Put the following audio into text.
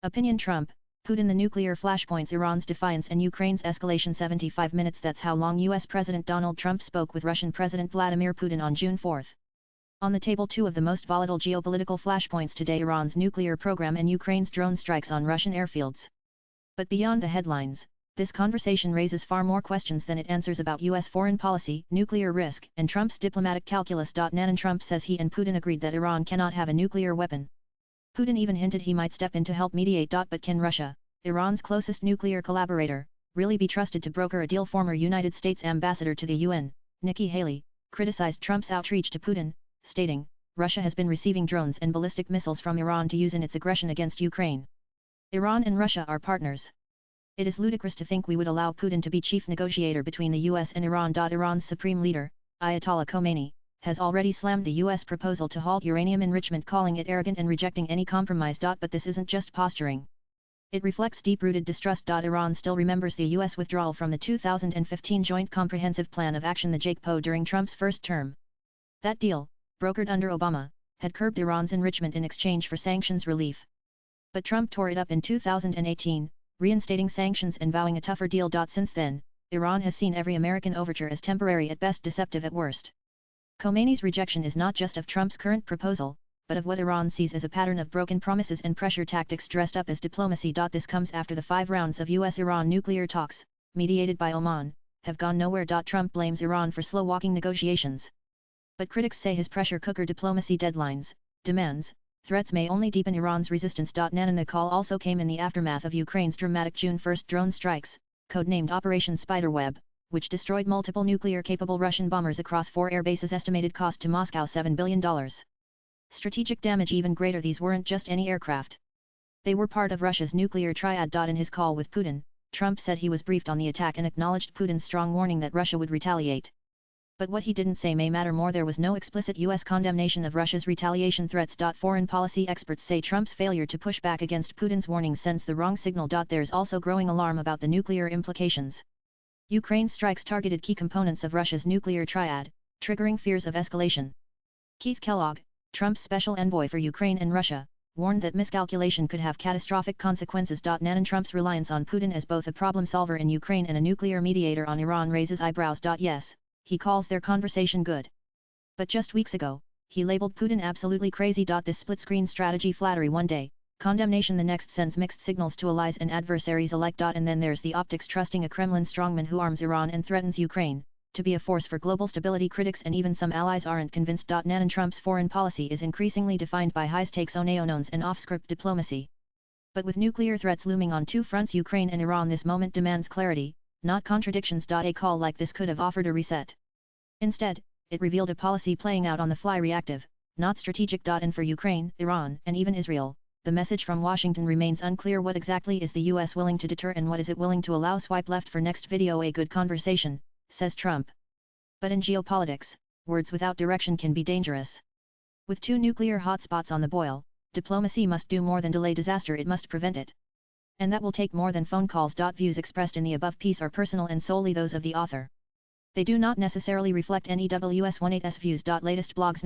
Opinion Trump, Putin the nuclear flashpoints Iran's defiance and Ukraine's escalation 75 minutes. That's how long US President Donald Trump spoke with Russian President Vladimir Putin on June 4. On the table, two of the most volatile geopolitical flashpoints today: Iran's nuclear program and Ukraine's drone strikes on Russian airfields. But beyond the headlines, this conversation raises far more questions than it answers about US foreign policy, nuclear risk, and Trump's diplomatic calculus. Nanan Trump says he and Putin agreed that Iran cannot have a nuclear weapon. Putin even hinted he might step in to help mediate. But can Russia, Iran's closest nuclear collaborator, really be trusted to broker a deal? Former United States Ambassador to the UN, Nikki Haley, criticized Trump's outreach to Putin, stating, "Russia has been receiving drones and ballistic missiles from Iran to use in its aggression against Ukraine. Iran and Russia are partners. It is ludicrous to think we would allow Putin to be chief negotiator between the US and Iran." Iran's supreme leader, Ayatollah Khomeini, has already slammed the US proposal to halt uranium enrichment, calling it arrogant and rejecting any compromise. But this isn't just posturing. It reflects deep-rooted distrust. Iran still remembers the US withdrawal from the 2015 Joint Comprehensive Plan of Action, the JCPOA, during Trump's first term. That deal, brokered under Obama, had curbed Iran's enrichment in exchange for sanctions relief. But Trump tore it up in 2018, reinstating sanctions and vowing a tougher deal. Since then, Iran has seen every American overture as temporary at best, deceptive at worst. Khomeini's rejection is not just of Trump's current proposal, but of what Iran sees as a pattern of broken promises and pressure tactics dressed up as diplomacy. This comes after the 5 rounds of US-Iran nuclear talks, mediated by Oman, have gone nowhere. Trump blames Iran for slow-walking negotiations. But critics say his pressure cooker diplomacy, deadlines, demands, threats may only deepen Iran's resistance. Nanan, the call also came in the aftermath of Ukraine's dramatic June 1 drone strikes, codenamed Operation Spiderweb, which destroyed multiple nuclear-capable Russian bombers across 4 air bases. Estimated cost to Moscow $7 billion. Strategic damage even greater. These weren't just any aircraft. They were part of Russia's nuclear triad. In his call with Putin, Trump said he was briefed on the attack and acknowledged Putin's strong warning that Russia would retaliate. But what he didn't say may matter more. There was no explicit US condemnation of Russia's retaliation threats. Foreign policy experts say Trump's failure to push back against Putin's warnings sends the wrong signal. There's also growing alarm about the nuclear implications. Ukraine strikes targeted key components of Russia's nuclear triad, triggering fears of escalation. Keith Kellogg, Trump's special envoy for Ukraine and Russia, warned that miscalculation could have catastrophic consequences. Nanan Trump's reliance on Putin as both a problem solver in Ukraine and a nuclear mediator on Iran raises eyebrows. Yes, he calls their conversation good. But just weeks ago, he labeled Putin absolutely crazy. This split-screen strategy: flattery one day, condemnation the next, sends mixed signals to allies and adversaries alike. And then there's the optics: trusting a Kremlin strongman who arms Iran and threatens Ukraine to be a force for global stability. Critics and even some allies aren't convinced. Nanan Trump's foreign policy is increasingly defined by high-stakes unknowns and off-script diplomacy. But with nuclear threats looming on 2 fronts, Ukraine and Iran, this moment demands clarity, not contradictions. A call like this could have offered a reset. Instead, it revealed a policy playing out on the fly, reactive, not strategic. And for Ukraine, Iran, and even Israel, the message from Washington remains unclear. What exactly is the US willing to deter, and what is it willing to allow? Swipe left for next video. A good conversation, says Trump. But in geopolitics, words without direction can be dangerous. With 2 nuclear hotspots on the boil, diplomacy must do more than delay disaster, it must prevent it. And that will take more than phone calls. Views expressed in the above piece are personal and solely those of the author. They do not necessarily reflect NEWS18's views. Latest blogs.